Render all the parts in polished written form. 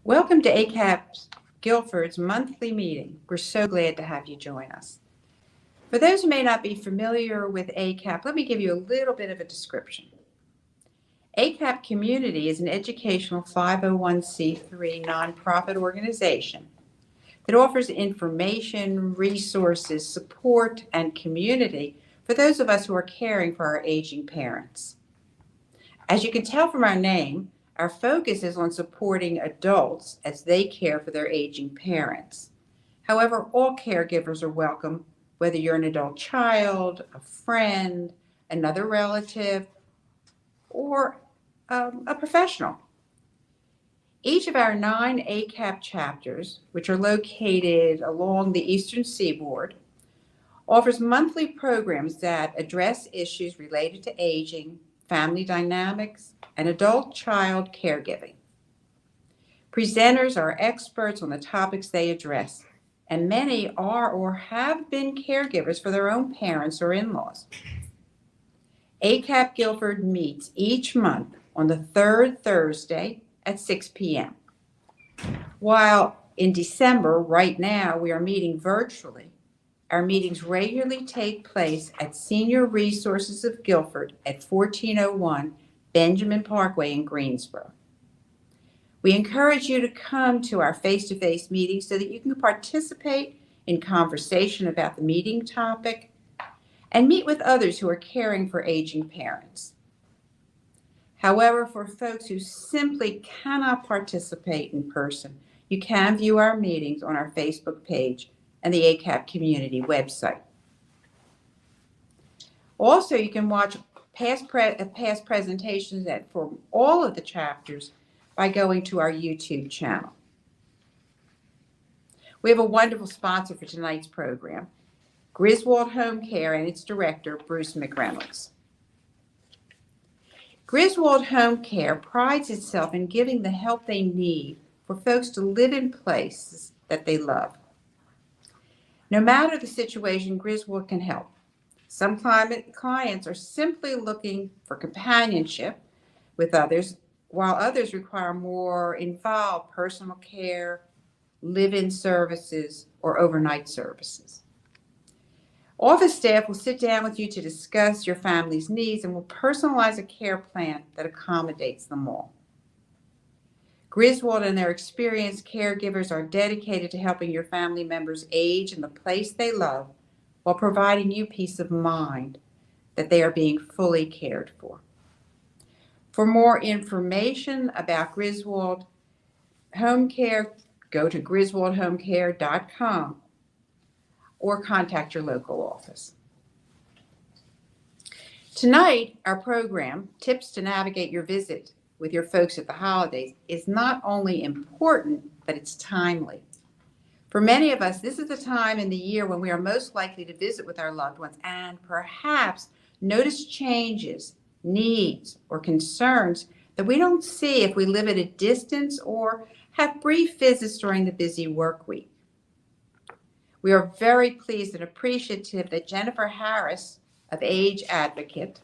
Welcome to ACAP Guilford's monthly meeting. We're so glad to have you join us. For those who may not be familiar with ACAP, let me give you a little bit of a description. ACAP Community is an educational 501c3 nonprofit organization that offers information, resources, support, and community for those of us who are caring for our aging parents. As you can tell from our name, our focus is on supporting adults as they care for their aging parents. However, all caregivers are welcome, whether you're an adult child, a friend, another relative, or a professional. Each of our 9 ACAP chapters, which are located along the Eastern Seaboard, offers monthly programs that address issues related to aging, family dynamics, and adult-child caregiving. Presenters are experts on the topics they address, and many are or have been caregivers for their own parents or in-laws. ACAP Guilford meets each month on the third Thursday at 6 p.m. While in December, right now, we are meeting virtually, our meetings regularly take place at Senior Resources of Guilford at 1401 Benjamin Parkway in Greensboro. We encourage you to come to our face-to-face meetings so that you can participate in conversation about the meeting topic and meet with others who are caring for aging parents. However, for folks who simply cannot participate in person, you can view our meetings on our Facebook page and the ACAP community website. Also, you can watch past presentations for all of the chapters by going to our YouTube channel. We have a wonderful sponsor for tonight's program, Griswold Home Care, and its director, Bruce McReynolds. Griswold Home Care prides itself in giving the help they need for folks to live in places that they love. No matter the situation, Griswold can help. Some clients are simply looking for companionship with others, while others require more involved personal care, live-in services, or overnight services. Office staff will sit down with you to discuss your family's needs and will personalize a care plan that accommodates them all. Griswold and their experienced caregivers are dedicated to helping your family members age in the place they love while providing you peace of mind that they are being fully cared for. For more information about Griswold Home Care, go to griswoldhomecare.com or contact your local office. Tonight, our program, Tips to Navigate Your Visit with Your Folks at the Holidays, is not only important, but it's timely. For many of us, this is the time in the year when we are most likely to visit with our loved ones and perhaps notice changes, needs, or concerns that we don't see if we live at a distance or have brief visits during the busy work week. We are very pleased and appreciative that Jennifer Harris of Age Advocate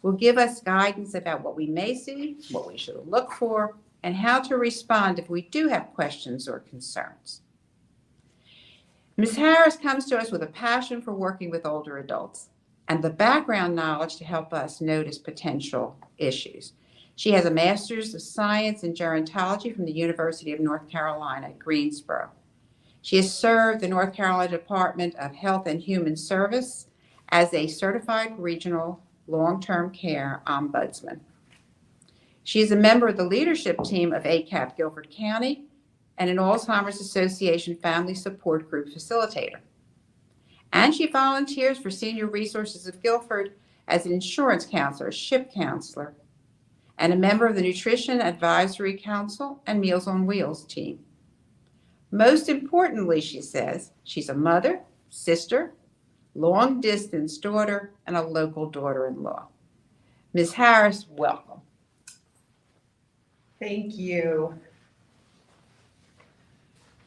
will give us guidance about what we may see, what we should look for, and how to respond if we do have questions or concerns. Ms. Harris comes to us with a passion for working with older adults and the background knowledge to help us notice potential issues. She has a Master's of Science in Gerontology from the University of North Carolina at Greensboro. She has served the North Carolina Department of Health and Human Service as a certified regional long-term care ombudsman. She is a member of the leadership team of ACAP Guilford County and an Alzheimer's Association Family Support Group facilitator. And she volunteers for Senior Resources of Guilford as an insurance counselor, a ship counselor, and a member of the Nutrition Advisory Council and Meals on Wheels team. Most importantly, she says, she's a mother, sister, long-distance daughter, and a local daughter-in-law. Ms. Harris, welcome. Thank you.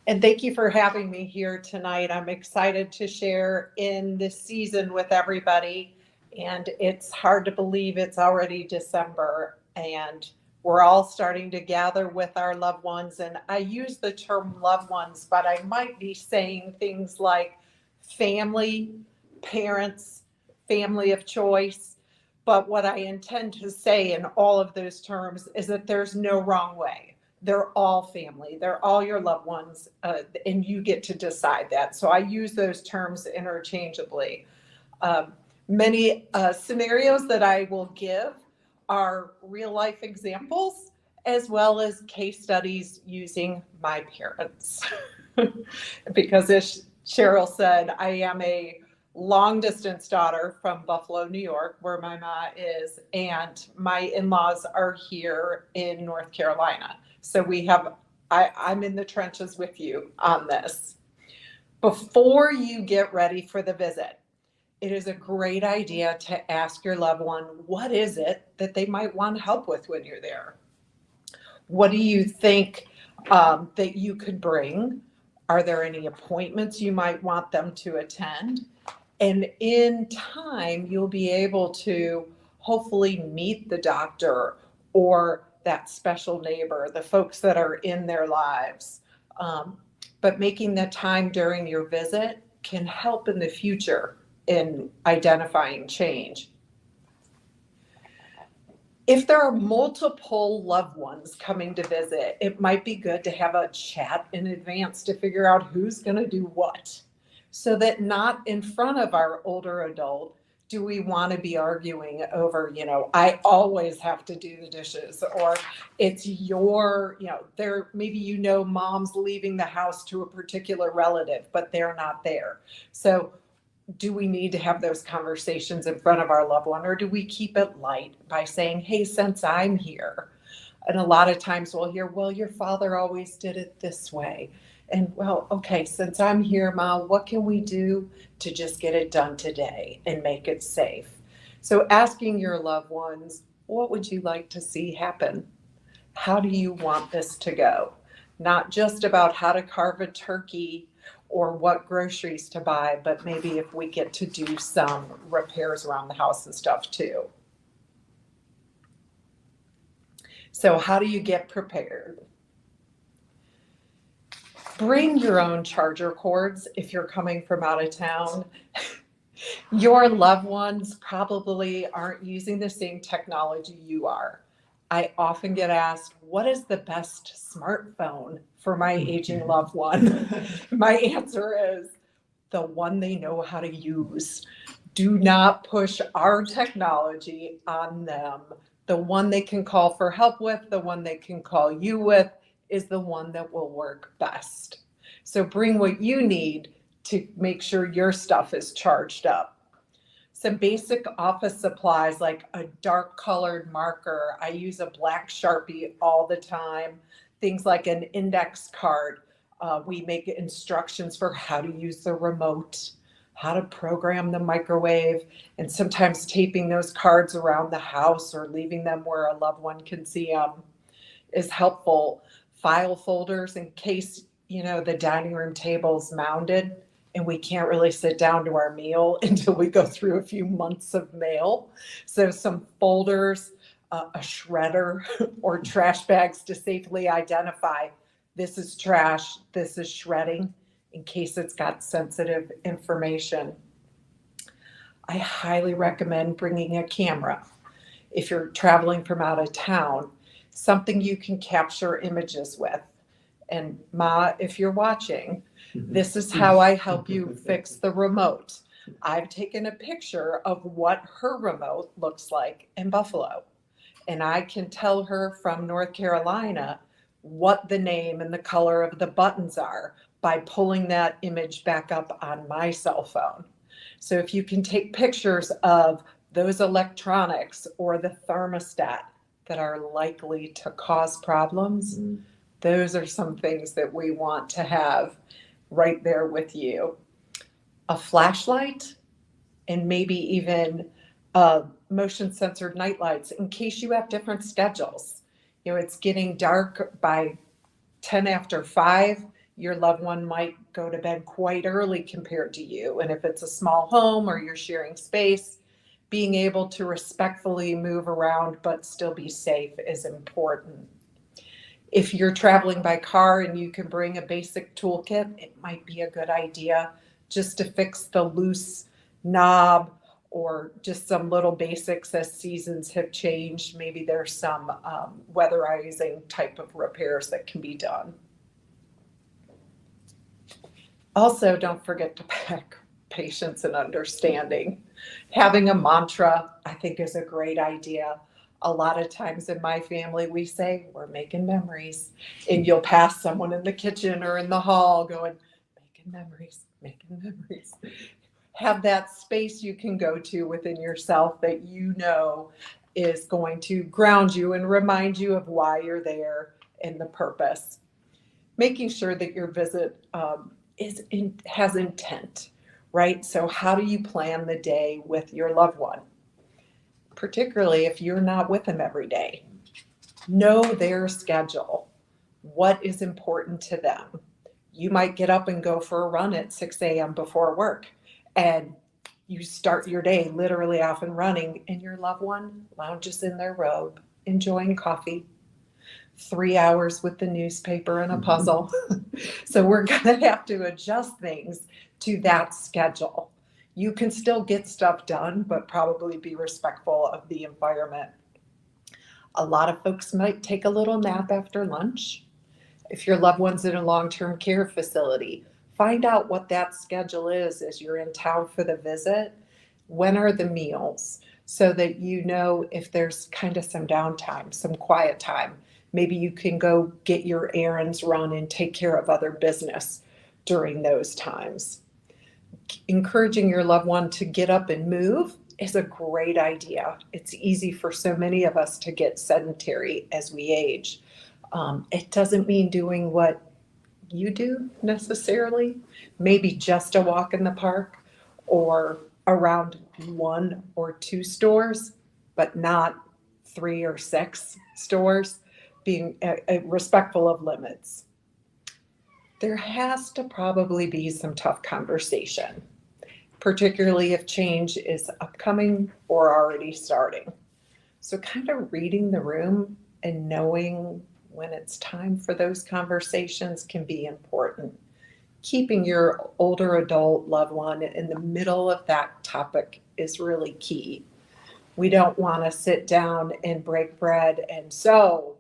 And thank you for having me here tonight. I'm excited to share in this season with everybody. And it's hard to believe it's already December and We're all starting to gather with our loved ones. And I use the term loved ones, but I might be saying things like family, parents, family of choice. But what I intend to say in all of those terms is that there's no wrong way. They're all family. They're all your loved ones, and you get to decide that. So I use those terms interchangeably. Many scenarios that I will give are real life examples as well as case studies using my parents. Because as Cheryl said, I am a long distance daughter from Buffalo, New York, where my ma is, and my in-laws are here in North Carolina. So I'm in the trenches with you on this. Before you get ready for the visit, it is a great idea to ask your loved one, what is it that they might want help with when you're there? What do you think that you could bring? Are there any appointments you might want them to attend? And in time, you'll be able to hopefully meet the doctor or that special neighbor, the folks that are in their lives. But making the time during your visit can help in the future in identifying change. If there are multiple loved ones coming to visit, it might be good to have a chat in advance to figure out who's going to do what, so that not in front of our older adult do we want to be arguing over, I always have to do the dishes, or it's your, maybe mom's leaving the house to a particular relative, but they're not there. So do we need to have those conversations in front of our loved one, or do we keep it light by saying, hey, since I'm here? And a lot of times we'll hear, well, your father always did it this way. And well, okay, since I'm here, Ma, what can we do to just get it done today and make it safe? So asking your loved ones, what would you like to see happen? How do you want this to go? Not just about how to carve a turkey or what groceries to buy, but maybe if we get to do some repairs around the house and stuff too. So how do you get prepared? Bring your own charger cords if you're coming from out of town. Your loved ones probably aren't using the same technology you are. I often get asked, what is the best smartphone for my aging loved one? My answer is the one they know how to use. Do not push our technology on them. The one they can call for help with, the one they can call you with, is the one that will work best. So bring what you need to make sure your stuff is charged up. Some basic office supplies like a dark colored marker. I use a black Sharpie all the time. Things like an index card. We make instructions for how to use the remote, how to program the microwave, and sometimes taping those cards around the house or leaving them where a loved one can see them is helpful. File folders in case, the dining room table's mounted and we can't really sit down to our meal until we go through a few months of mail. So some folders, a shredder, or trash bags to safely identify this is trash, this is shredding, in case it's got sensitive information. I highly recommend bringing a camera if you're traveling from out of town, something you can capture images with. And Ma, if you're watching, this is how I help you fix the remote. I've taken a picture of what her remote looks like in Buffalo. And I can tell her from North Carolina what the name and the color of the buttons are by pulling that image back up on my cell phone. So if you can take pictures of those electronics or the thermostat that are likely to cause problems, those are some things that we want to have right there with you. A flashlight and maybe even motion censored night lights in case you have different schedules. It's getting dark by 10 after 5. Your loved one might go to bed quite early compared to you. And if it's a small home or you're sharing space, being able to respectfully move around but still be safe is important. If you're traveling by car and you can bring a basic toolkit, it might be a good idea just to fix the loose knob or just some little basics as seasons have changed. Maybe there's some weatherizing type of repairs that can be done. Also, don't forget to pack patience and understanding. Having a mantra, I think, is a great idea. A lot of times in my family, we say, we're making memories. And you'll pass someone in the kitchen or in the hall going, making memories, making memories. Have that space you can go to within yourself that you know is going to ground you and remind you of why you're there and the purpose. Making sure that your visit has intent, right? So how do you plan the day with your loved one? Particularly if you're not with them every day. Know their schedule. What is important to them? You might get up and go for a run at 6 a.m. before work, and you start your day literally off and running, and your loved one lounges in their robe, enjoying coffee. 3 hours with the newspaper and a puzzle. So we're going to have to adjust things to that schedule. You can still get stuff done, but probably be respectful of the environment. A lot of folks might take a little nap after lunch. If your loved one's in a long-term care facility, find out what that schedule is as you're in town for the visit. When are the meals? So that you know if there's kind of some downtime, some quiet time. Maybe you can go get your errands run and take care of other business during those times. Encouraging your loved one to get up and move is a great idea. It's easy for so many of us to get sedentary as we age. It doesn't mean doing what you do necessarily. Maybe just a walk in the park or around 1 or 2 stores, but not 3 or 6 stores, being respectful of limits. There has to probably be some tough conversation, particularly if change is upcoming or already starting. So kind of reading the room and knowing when it's time for those conversations can be important. Keeping your older adult loved one in the middle of that topic is really key. We don't want to sit down and break bread and so,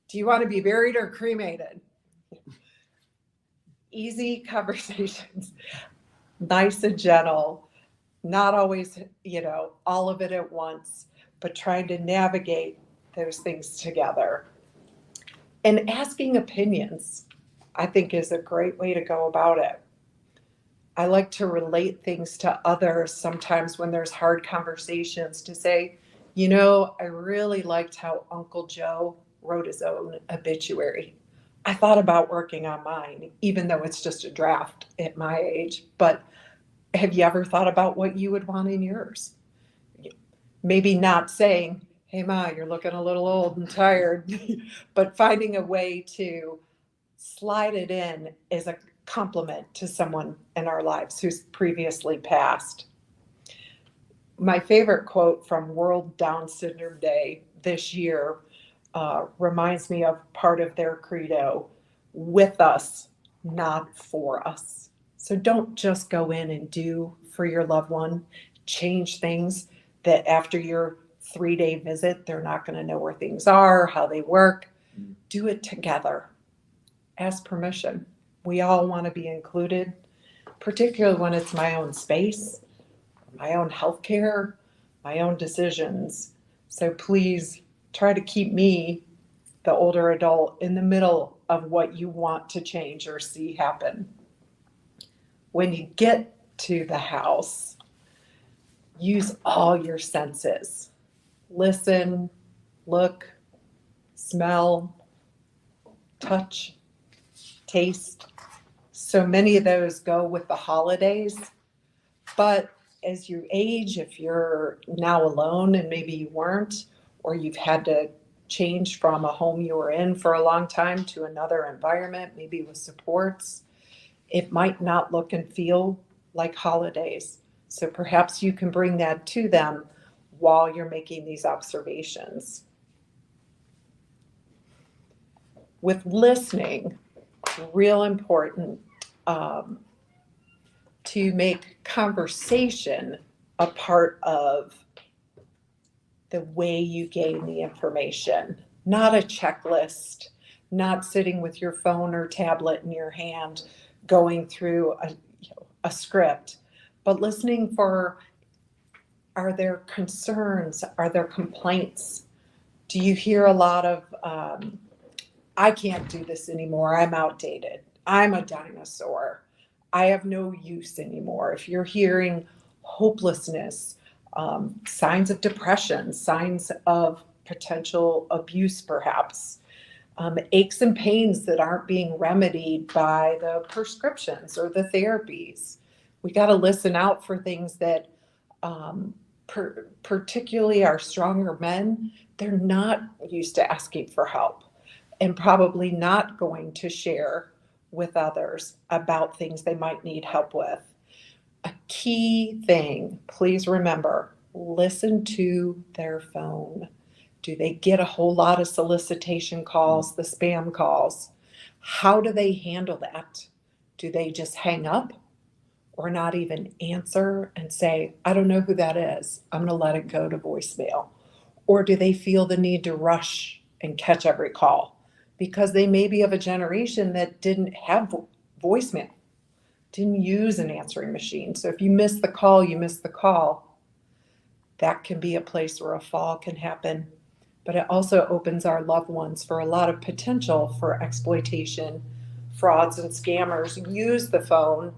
do you want to be buried or cremated? Easy conversations, nice and gentle, not always, all of it at once, but trying to navigate those things together. And asking opinions, I think, is a great way to go about it. I like to relate things to others sometimes when there's hard conversations to say, I really liked how Uncle Joe wrote his own obituary. I thought about working on mine, even though it's just a draft at my age. But have you ever thought about what you would want in yours? Maybe not saying, hey, Ma, you're looking a little old and tired, but finding a way to slide it in as a compliment to someone in our lives who's previously passed. My favorite quote from World Down Syndrome Day this year reminds me of part of their credo: with us, not for us. So don't just go in and do for your loved one, change things that after your 3-day visit, they're not going to know where things are, how they work. Do it together. Ask permission. We all want to be included, particularly when it's my own space, my own healthcare, my own decisions. So please try to keep me, the older adult, in the middle of what you want to change or see happen. When you get to the house, use all your senses. Listen, look, smell, touch, taste. So many of those go with the holidays. But as you age, if you're now alone and maybe you weren't, or you've had to change from a home you were in for a long time to another environment, maybe with supports, it might not look and feel like holidays. So perhaps you can bring that to them while you're making these observations. With listening, real important to make conversation a part of the way you gain the information, not a checklist, not sitting with your phone or tablet in your hand going through a script, but listening for, are there concerns? Are there complaints? Do you hear a lot of, I can't do this anymore, I'm outdated, I'm a dinosaur, I have no use anymore? If you're hearing hopelessness, signs of depression, signs of potential abuse perhaps, aches and pains that aren't being remedied by the prescriptions or the therapies. We got to listen out for things that, particularly our stronger men, they're not used to asking for help and probably not going to share with others about things they might need help with. A key thing, please remember, listen to their phone. Do they get a whole lot of solicitation calls, the spam calls? How do they handle that? Do they just hang up or not even answer and say, I don't know who that is, I'm going to let it go to voicemail? Or do they feel the need to rush and catch every call? Because they may be of a generation that didn't have voicemail, didn't use an answering machine. So if you miss the call, you miss the call. That can be a place where a fall can happen. But it also opens our loved ones for a lot of potential for exploitation. Frauds and scammers use the phone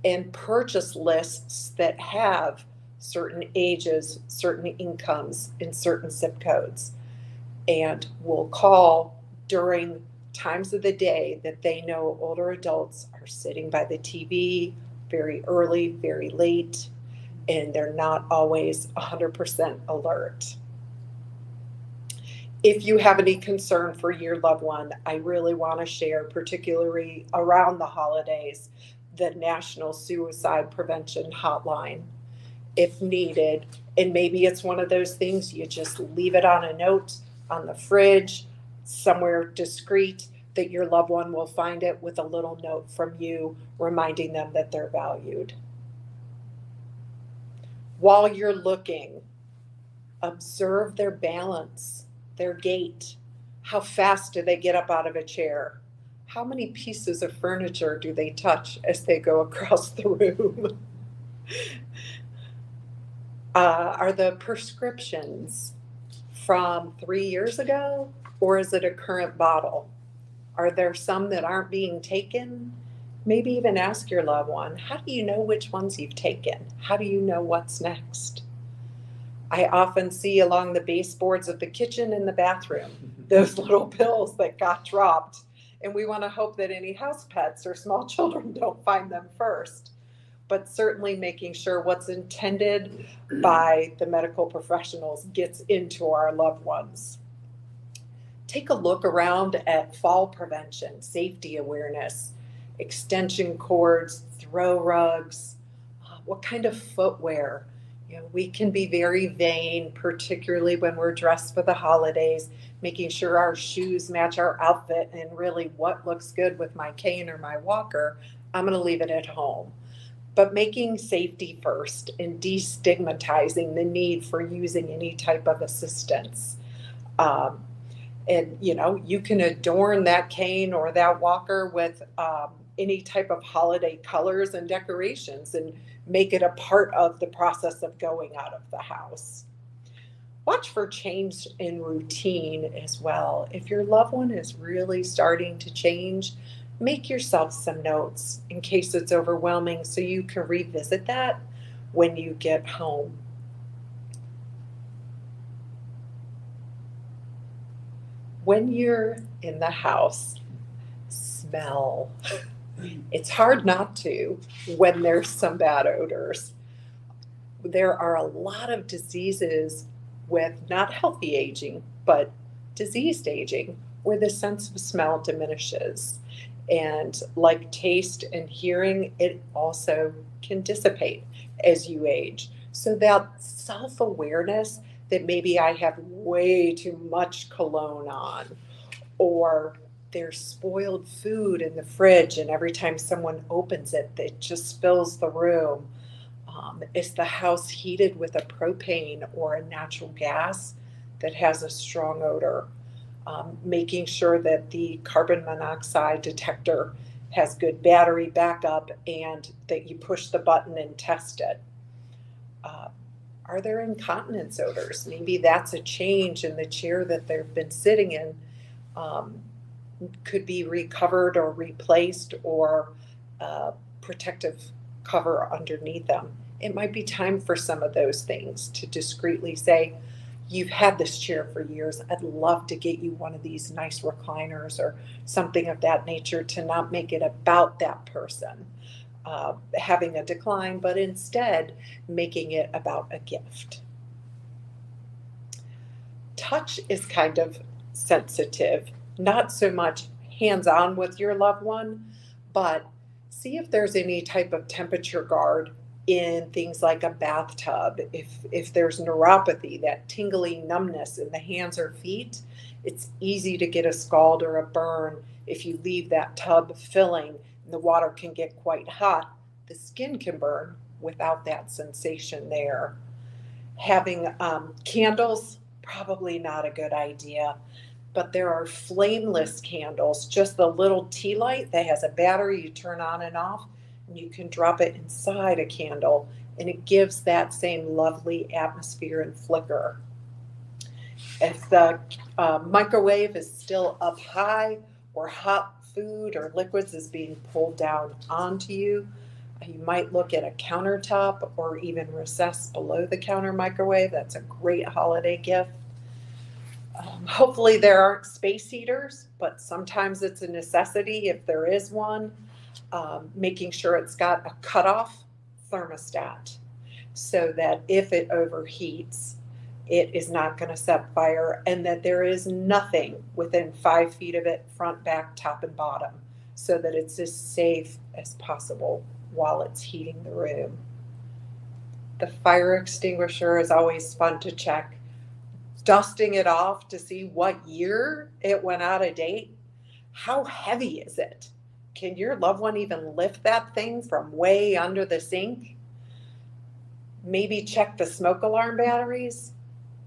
and purchase lists that have certain ages, certain incomes, in certain zip codes, and will call during times of the day that they know older adults are sitting by the TV very early, very late, and they're not always 100% alert. If you have any concern for your loved one, I really want to share, particularly around the holidays, the National Suicide Prevention Hotline, if needed. And maybe it's one of those things you just leave it on a note on the fridge, somewhere discreet, that your loved one will find it with a little note from you reminding them that they're valued. While you're looking, observe their balance, their gait. How fast do they get up out of a chair? How many pieces of furniture do they touch as they go across the room? Are the prescriptions from 3 years ago, or is it a current bottle? Are there some that aren't being taken? Maybe even ask your loved one, how do you know which ones you've taken? How do you know what's next? I often see along the baseboards of the kitchen and the bathroom those little pills that got dropped, and we want to hope that any house pets or small children don't find them first. But certainly making sure what's intended by the medical professionals gets into our loved ones. Take a look around at fall prevention, safety awareness, extension cords, throw rugs, what kind of footwear. We can be very vain, particularly when we're dressed for the holidays, making sure our shoes match our outfit, and really what looks good with my cane or my walker, I'm going to leave it at home. But making safety first and destigmatizing the need for using any type of assistance. And you can adorn that cane or that walker with any type of holiday colors and decorations and make it a part of the process of going out of the house. Watch for change in routine as well. If your loved one is really starting to change, make yourself some notes in case it's overwhelming so you can revisit that when you get home. When you're in the house, smell. It's hard not to when there's some bad odors. There are a lot of diseases with not healthy aging, but diseased aging, where the sense of smell diminishes. And like taste and hearing, it also can dissipate as you age. So that self-awareness that maybe I have way too much cologne on, or there's spoiled food in the fridge and every time someone opens it, it just fills the room. Is the house heated with a propane or a natural gas that has a strong odor? Making sure that the carbon monoxide detector has good battery backup and that you push the button and test it. Uh, are there incontinence odors? Maybe that's a change in the chair that they've been sitting in. Um, could be recovered or replaced, or protective cover underneath them. It might be time for some of those things to discreetly say, you've had this chair for years. I'd love to get you one of these nice recliners or something of that nature, to not make it about that person having a decline, but instead making it about a gift. Touch is kind of sensitive, not so much hands-on with your loved one, but see if there's any type of temperature guard in things like a bathtub. If there's neuropathy, that tingly numbness in the hands or feet, it's easy to get a scald or a burn if you leave that tub filling and the water can get quite hot. The skin can burn without that sensation there. Having candles, probably not a good idea, but there are flameless candles, just the little tea light that has a battery you turn on and off, and you can drop it inside a candle, and it gives that same lovely atmosphere and flicker. If the microwave is still up high, or hot food or liquids is being pulled down onto you, you might look at a countertop or even recess below the counter microwave. That's a great holiday gift. Hopefully there aren't space heaters, but sometimes it's a necessity if there is one. Making sure it's got a cutoff thermostat so that if it overheats, it is not going to set fire, and that there is nothing within 5 feet of it, front, back, top, and bottom, so that it's as safe as possible while it's heating the room. The fire extinguisher is always fun to check. Dusting it off to see what year it went out of date. How heavy is it? Can your loved one even lift that thing from way under the sink? Maybe check the smoke alarm batteries.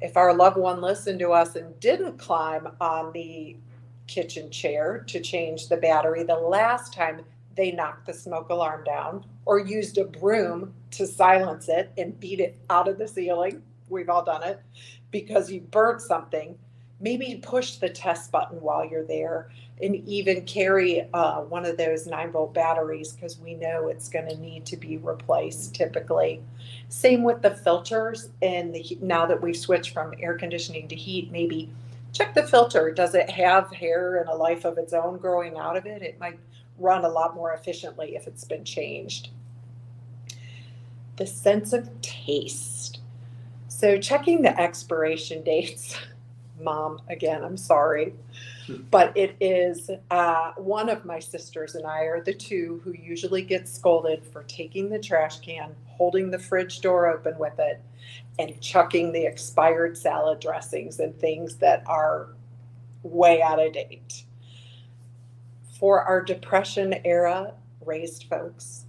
If our loved one listened to us and didn't climb on the kitchen chair to change the battery the last time they knocked the smoke alarm down, or used a broom to silence it and beat it out of the ceiling, we've all done it, because you burnt something, maybe push the test button while you're there, and even carry one of those 9-volt batteries, because we know it's going to need to be replaced typically. Same with the filters, and now that we've switched from air conditioning to heat, maybe check the filter. Does it have hair and a life of its own growing out of it? It might run a lot more efficiently if it's been changed. The sense of taste. So checking the expiration dates, Mom, again, I'm sorry, but it is one of my sisters and I are the two who usually get scolded for taking the trash can, holding the fridge door open with it, and chucking the expired salad dressings and things that are way out of date. For our Depression era raised folks,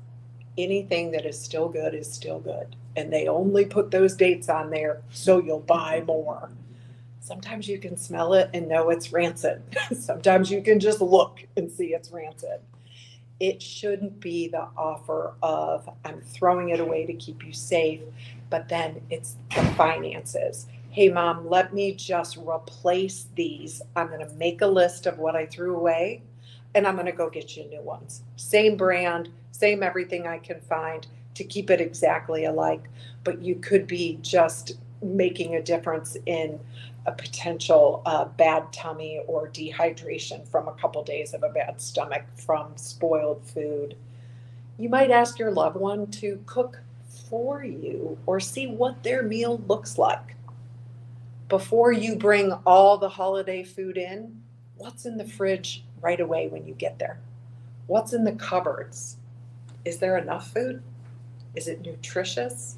anything that is still good is still good. And they only put those dates on there so you'll buy more. Sometimes you can smell it and know it's rancid. Sometimes you can just look and see it's rancid. It shouldn't be the offer of, I'm throwing it away to keep you safe, but then it's the finances. Hey, Mom, let me just replace these. I'm going to make a list of what I threw away, and I'm going to go get you new ones. Same brand, same everything I can find to keep it exactly alike. But you could be just making a difference in a potential bad tummy or dehydration from a couple days of a bad stomach from spoiled food. You might ask your loved one to cook for you or see what their meal looks like. Before you bring all the holiday food in, what's in the fridge right away when you get there? What's in the cupboards? Is there enough food? Is it nutritious?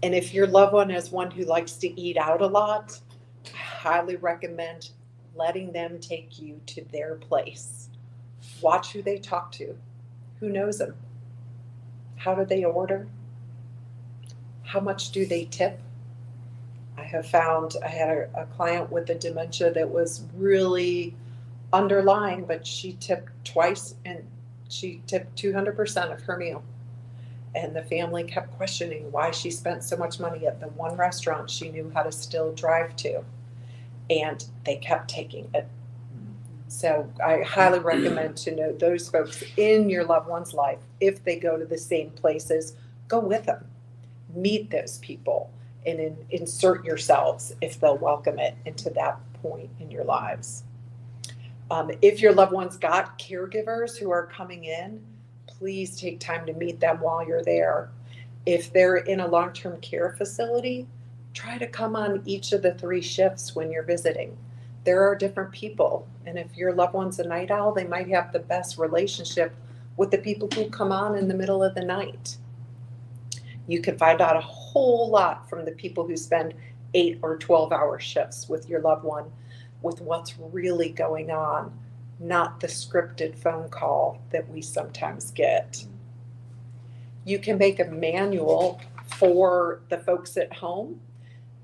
And if your loved one is one who likes to eat out a lot, I highly recommend letting them take you to their place. Watch who they talk to. Who knows them? How do they order? How much do they tip? I have found I had a client with a dementia that was really underlying, but she tipped twice and she tipped 200% of her meal. And the family kept questioning why she spent so much money at the one restaurant she knew how to still drive to. And they kept taking it. So I highly recommend to know those folks in your loved one's life. If they go to the same places, go with them. Meet those people and insert yourselves if they'll welcome it into that point in your lives. If your loved one's got caregivers who are coming in, please take time to meet them while you're there. If they're in a long-term care facility, try to come on each of the 3 shifts when you're visiting. There are different people, and if your loved one's a night owl, they might have the best relationship with the people who come on in the middle of the night. You can find out a whole lot from the people who spend 8 or 12-hour shifts with your loved one, with what's really going on, not the scripted phone call that we sometimes get. You can make a manual for the folks at home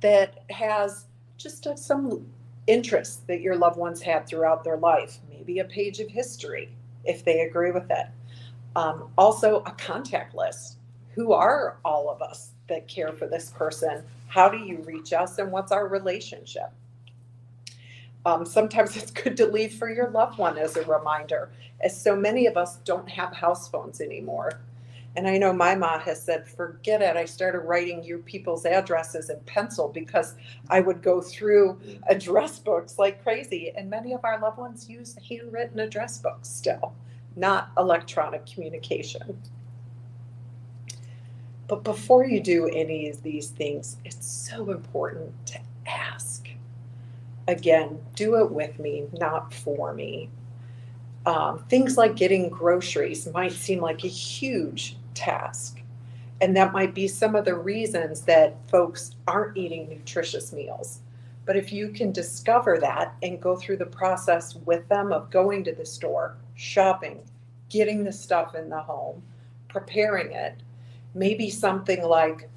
that has just some interests that your loved ones had throughout their life, maybe a page of history if they agree with it. Also a contact list. Who are all of us that care for this person? How do you reach us, and what's our relationship? Sometimes it's good to leave for your loved one as a reminder, as so many of us don't have house phones anymore. And I know my mom has said, forget it. I started writing your people's addresses in pencil because I would go through address books like crazy. And many of our loved ones use handwritten address books still, not electronic communication. But before you do any of these things, it's so important to ask. Again, do it with me, not for me. Things like getting groceries might seem like a huge task. And that might be some of the reasons that folks aren't eating nutritious meals. But if you can discover that and go through the process with them of going to the store, shopping, getting the stuff in the home, preparing it, maybe something like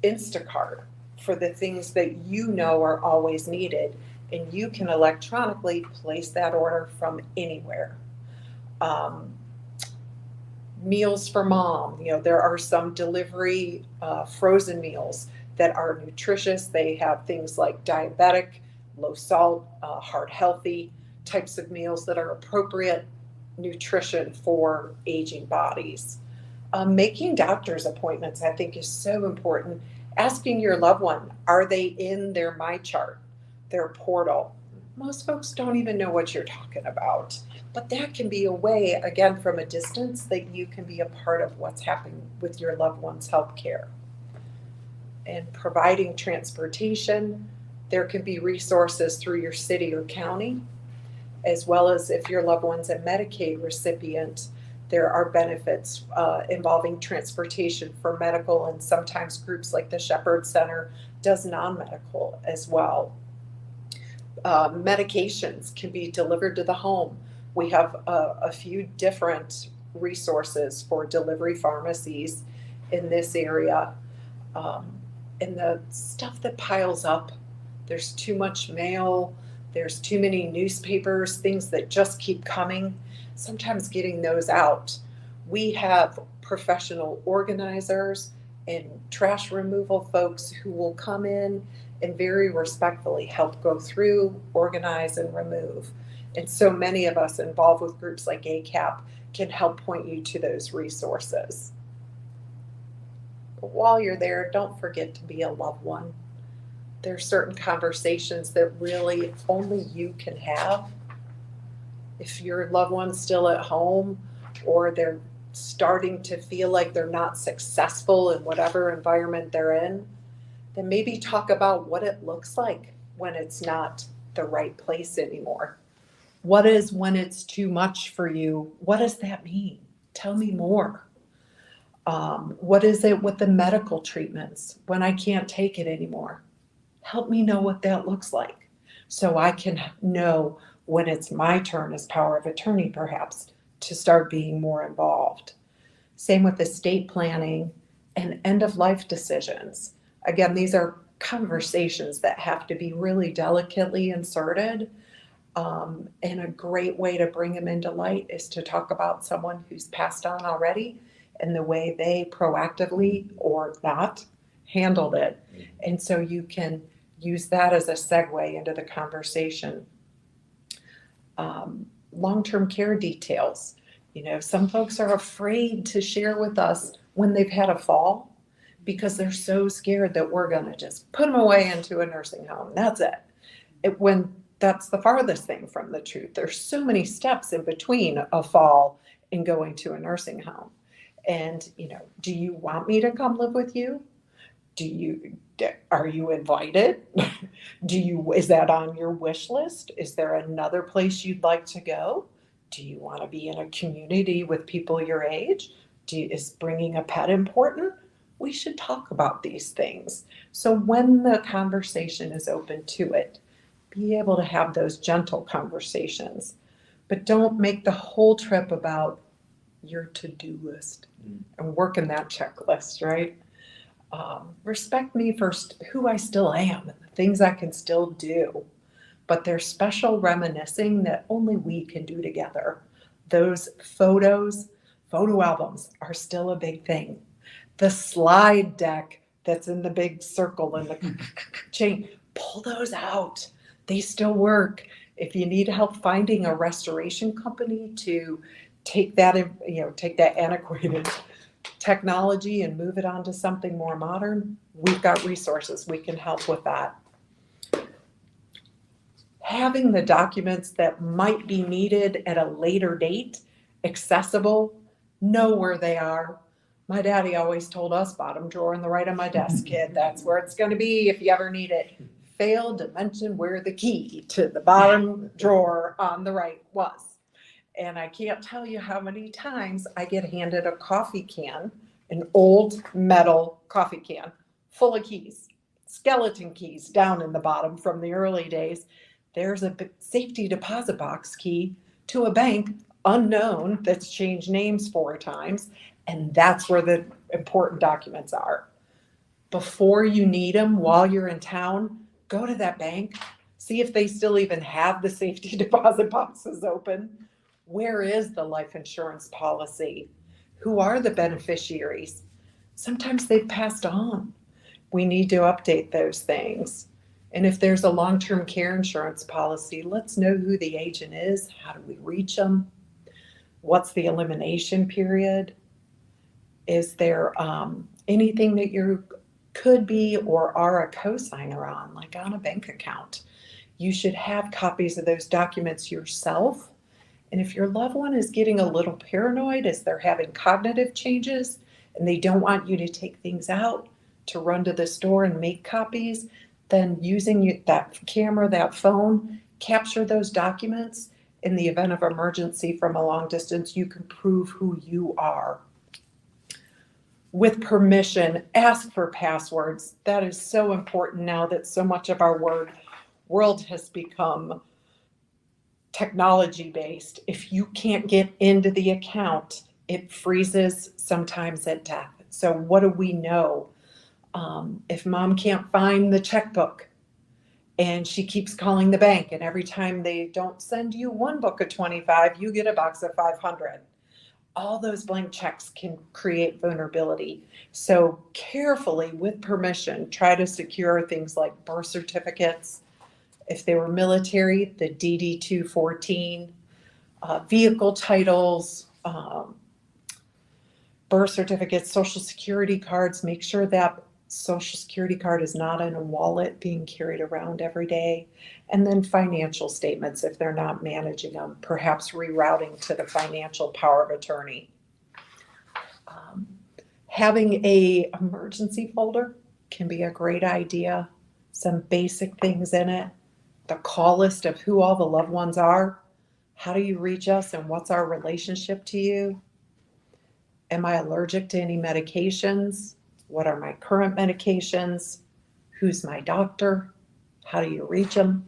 Instacart for the things that you know are always needed, and you can electronically place that order from anywhere. Meals for mom, there are some delivery frozen meals that are nutritious. They have things like diabetic, low salt, heart healthy types of meals that are appropriate nutrition for aging bodies. Making doctor's appointments, I think, is so important. Asking your loved one, are they in their MyChart, their portal? Most folks don't even know what you're talking about. But that can be a way, again, from a distance, that you can be a part of what's happening with your loved one's health care. And providing transportation, there can be resources through your city or county, as well as if your loved one's a Medicaid recipient, there are benefits involving transportation for medical, and sometimes groups like the Shepherd Center does non-medical as well. Medications can be delivered to the home. We have a few different resources for delivery pharmacies in this area. And the stuff that piles up, there's too much mail, there's too many newspapers, things that just keep coming. Sometimes getting those out. We have professional organizers and trash removal folks who will come in and very respectfully help go through, organize, and remove. And so many of us involved with groups like ACAP can help point you to those resources. But while you're there, don't forget to be a loved one. There are certain conversations that really only you can have. If your loved one's still at home, or they're starting to feel like they're not successful in whatever environment they're in, then maybe talk about what it looks like when it's not the right place anymore. What is when it's too much for you? What does that mean? Tell me more. What is it with the medical treatments when I can't take it anymore? Help me know what that looks like so I can know when it's my turn as power of attorney, perhaps, to start being more involved. Same with estate planning and end of life decisions. Again, these are conversations that have to be really delicately inserted. And a great way to bring them into light is to talk about someone who's passed on already and the way they proactively or not handled it. And so you can use that as a segue into the conversation. Long-term care details. You know, some folks are afraid to share with us when they've had a fall because they're so scared that we're going to just put them away into a nursing home. That's it. When that's the farthest thing from the truth. There's so many steps in between a fall and going to a nursing home. And, you know, do you want me to come live with you? Are you invited? Is that on your wish list? Is there another place you'd like to go? Do you want to be in a community with people your age? Is bringing a pet important? We should talk about these things. So when the conversation is open to it, be able to have those gentle conversations, but don't make the whole trip about your to-do list and working that checklist, right? Respect me for who I still am and the things I can still do, but there's special reminiscing that only we can do together. Those photo albums are still a big thing. The slide deck that's in the big circle in the chain, pull those out. They still work. If you need help finding a restoration company to take that antiquated technology and move it onto something more modern, we've got resources. We can help with that. Having the documents that might be needed at a later date accessible, know where they are. My daddy always told us, bottom drawer on the right of my desk, kid. That's where it's going to be if you ever need it. Failed to mention where the key to the bottom drawer on the right was. And I can't tell you how many times I get handed a coffee can, an old metal coffee can full of keys, skeleton keys down in the bottom from the early days. There's a safety deposit box key to a bank unknown that's changed names 4 times. And that's where the important documents are. Before you need them while you're in town, go to that bank, see if they still even have the safety deposit boxes open. Where is the life insurance policy? Who are the beneficiaries? Sometimes they've passed on. We need to update those things. And if there's a long-term care insurance policy, let's know who the agent is. How do we reach them? What's the elimination period? Is there anything that you could be or are a co-signer on, like on a bank account? You should have copies of those documents yourself. And if your loved one is getting a little paranoid as they're having cognitive changes and they don't want you to take things out to run to the store and make copies, then using that camera, that phone, capture those documents. In the event of emergency from a long distance, you can prove who you are. With permission, ask for passwords. That is so important now that so much of our world has become technology-based. If you can't get into the account, it freezes sometimes at death. So what do we know? If mom can't find the checkbook and she keeps calling the bank, and every time they don't send you one book of 25, you get a box of 500. All those blank checks can create vulnerability. So carefully, with permission, try to secure things like birth certificates. If they were military, the DD-214, vehicle titles, birth certificates, social security cards. Make sure that social security card is not in a wallet being carried around every day. And then financial statements, if they're not managing them, perhaps rerouting to the financial power of attorney. Having a emergency folder can be a great idea. Some basic things in it. The call list of who all the loved ones are. How do you reach us and what's our relationship to you? Am I allergic to any medications? What are my current medications? Who's my doctor? How do you reach them?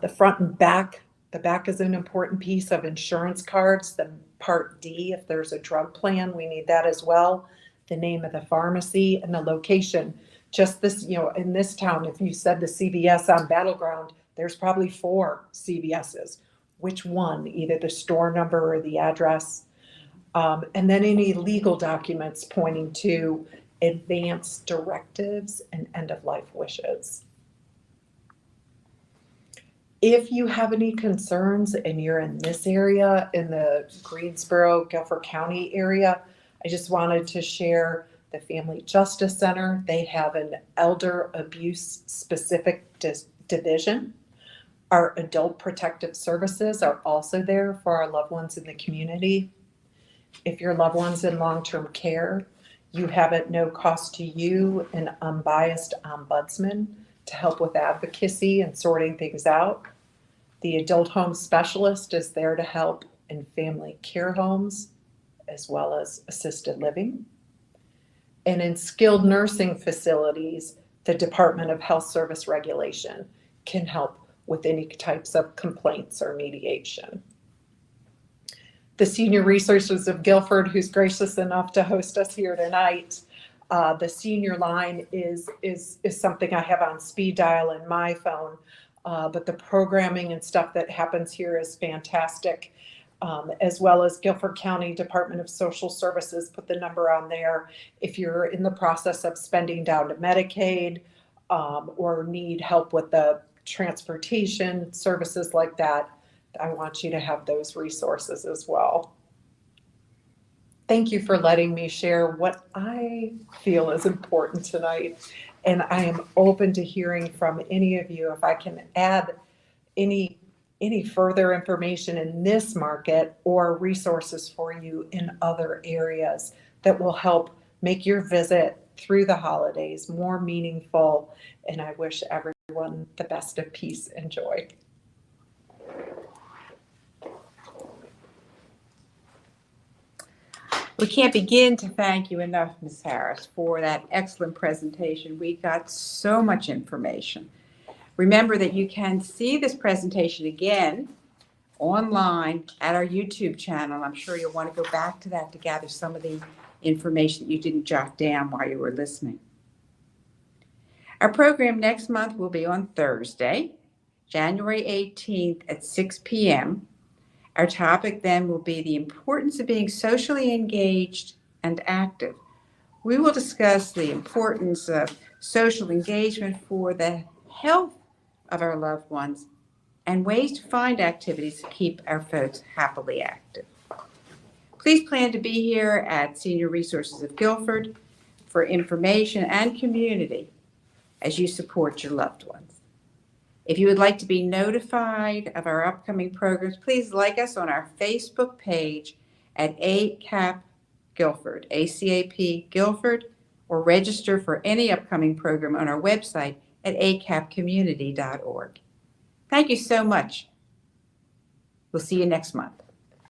The front and back. The back is an important piece of insurance cards. The Part D, if there's a drug plan, we need that as well. The name of the pharmacy and the location. Just this, in this town, if you said the CVS on Battleground, there's probably 4 CVSs. Which one? Either the store number or the address. And then any legal documents pointing to advance directives and end-of-life wishes. If you have any concerns and you're in this area, in the Greensboro, Guilford County area, I just wanted to share the Family Justice Center. They have an elder abuse specific division. Our adult protective services are also there for our loved ones in the community. If your loved one's in long-term care, you have at no cost to you an unbiased ombudsman to help with advocacy and sorting things out. The adult home specialist is there to help in family care homes as well as assisted living. And in skilled nursing facilities, the Department of Health Service Regulation can help with any types of complaints or mediation. The Senior Resources of Guilford, who's gracious enough to host us here tonight, the senior line is something I have on speed dial in my phone, but the programming and stuff that happens here is fantastic, as well as Guilford County Department of Social Services put the number on there. If you're in the process of spending down to Medicaid or need help with the transportation services like that, I want you to have those resources as well. Thank you for letting me share what I feel is important tonight. And I am open to hearing from any of you if I can add any further information in this market or resources for you in other areas that will help make your visit through the holidays more meaningful. And I wish everyone the best of peace and joy. We can't begin to thank you enough, Ms. Harris, for that excellent presentation. We got so much information. Remember that you can see this presentation again online at our YouTube channel. I'm sure you'll want to go back to that to gather some of the information that you didn't jot down while you were listening. Our program next month will be on Thursday, January 18th at 6 p.m. Our topic then will be the importance of being socially engaged and active. We will discuss the importance of social engagement for the health of our loved ones and ways to find activities to keep our folks happily active. Please plan to be here at Senior Resources of Guilford for information and community as you support your loved ones. If you would like to be notified of our upcoming programs, please like us on our Facebook page at ACAP Guilford, ACAP Guilford, or register for any upcoming program on our website at acapcommunity.org. Thank you so much. We'll see you next month.